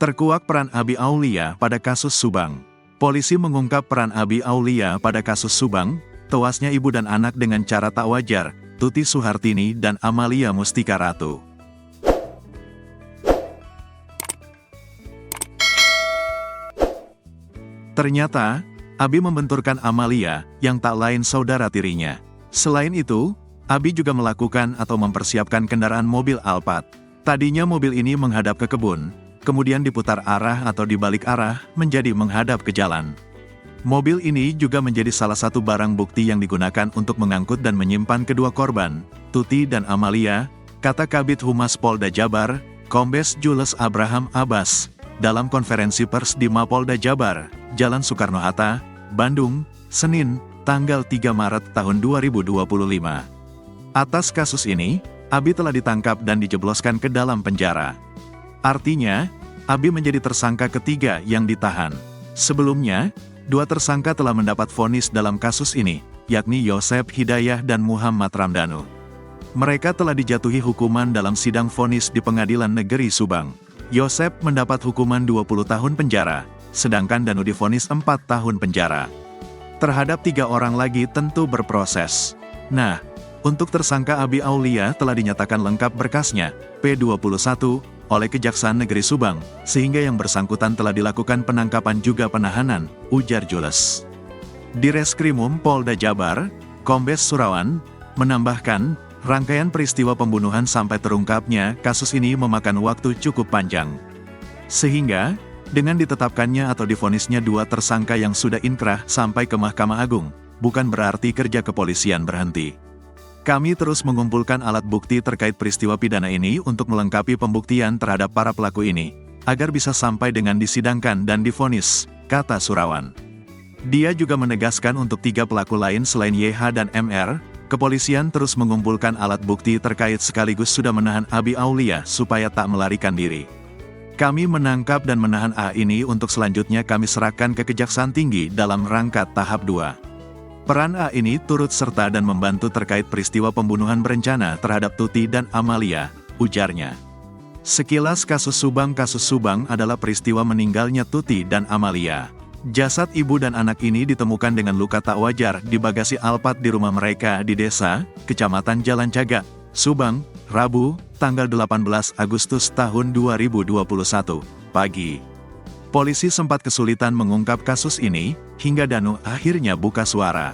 Terkuak peran Abi Aulia pada kasus Subang. Polisi mengungkap peran Abi Aulia pada kasus Subang, tewasnya ibu dan anak dengan cara tak wajar, Tuti Suhartini dan Amalia Mustika Ratu. Ternyata, Abi membenturkan Amalia, yang tak lain saudara tirinya. Selain itu, Abi juga melakukan atau mempersiapkan kendaraan mobil Alphard. Tadinya mobil ini menghadap ke kebun, kemudian diputar arah atau dibalik arah menjadi menghadap ke jalan. Mobil ini juga menjadi salah satu barang bukti yang digunakan untuk mengangkut dan menyimpan kedua korban, Tuti dan Amalia, kata Kabid Humas Polda Jabar, Kombes Jules Abraham Abbas, dalam konferensi pers di Mapolda Jabar, Jalan Soekarno-Hatta, Bandung, Senin, tanggal 3 Maret tahun 2025. Atas kasus ini, Abi telah ditangkap dan dijebloskan ke dalam penjara. Artinya, Abi menjadi tersangka ketiga yang ditahan. Sebelumnya, 2 tersangka telah mendapat vonis dalam kasus ini, yakni Yosep Hidayah dan Muhammad Ramdhanu. Mereka telah dijatuhi hukuman dalam sidang vonis di Pengadilan Negeri Subang. Yosep mendapat hukuman 20 tahun penjara, sedangkan Danu divonis 4 tahun penjara. Terhadap 3 orang lagi tentu berproses. Nah, untuk tersangka Abi Aulia telah dinyatakan lengkap berkasnya, P21, oleh Kejaksaan Negeri Subang, sehingga yang bersangkutan telah dilakukan penangkapan juga penahanan, ujar Jules. Di Reskrimum Polda Jabar, Kombes Surawan, menambahkan, rangkaian peristiwa pembunuhan sampai terungkapnya kasus ini memakan waktu cukup panjang. Sehingga, dengan ditetapkannya atau divonisnya 2 tersangka yang sudah inkrah sampai ke Mahkamah Agung, bukan berarti kerja kepolisian berhenti. Kami terus mengumpulkan alat bukti terkait peristiwa pidana ini untuk melengkapi pembuktian terhadap para pelaku ini, agar bisa sampai dengan disidangkan dan divonis, kata Surawan. Dia juga menegaskan untuk 3 pelaku lain selain YH dan MR, kepolisian terus mengumpulkan alat bukti terkait sekaligus sudah menahan Abi Aulia supaya tak melarikan diri. Kami menangkap dan menahan A ini untuk selanjutnya kami serahkan ke Kejaksaan Tinggi dalam rangka tahap 2. Peran A ini turut serta dan membantu terkait peristiwa pembunuhan berencana terhadap Tuti dan Amalia, ujarnya. Sekilas kasus Subang adalah peristiwa meninggalnya Tuti dan Amalia. Jasad ibu dan anak ini ditemukan dengan luka tak wajar di bagasi Alphard di rumah mereka di desa, Kecamatan Jalan Cagak, Subang, Rabu, tanggal 18 Agustus tahun 2021, pagi. Polisi sempat kesulitan mengungkap kasus ini, hingga Danu akhirnya buka suara.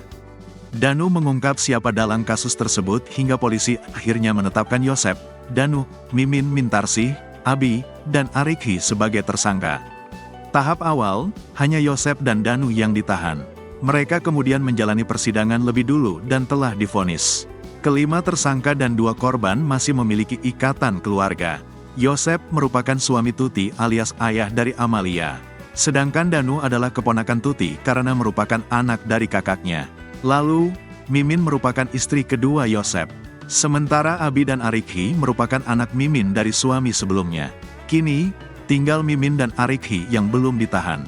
Danu mengungkap siapa dalang kasus tersebut hingga polisi akhirnya menetapkan Yosep, Danu, Mimin Mintarsih, Abi, dan Arikhi sebagai tersangka. Tahap awal, hanya Yosep dan Danu yang ditahan. Mereka kemudian menjalani persidangan lebih dulu dan telah divonis. Kelima tersangka dan 2 korban masih memiliki ikatan keluarga. Yosep merupakan suami Tuti alias ayah dari Amalia. Sedangkan Danu adalah keponakan Tuti karena merupakan anak dari kakaknya. Lalu, Mimin merupakan istri kedua Yosep. Sementara Abi dan Arikhi merupakan anak Mimin dari suami sebelumnya. Kini, tinggal Mimin dan Arikhi yang belum ditahan.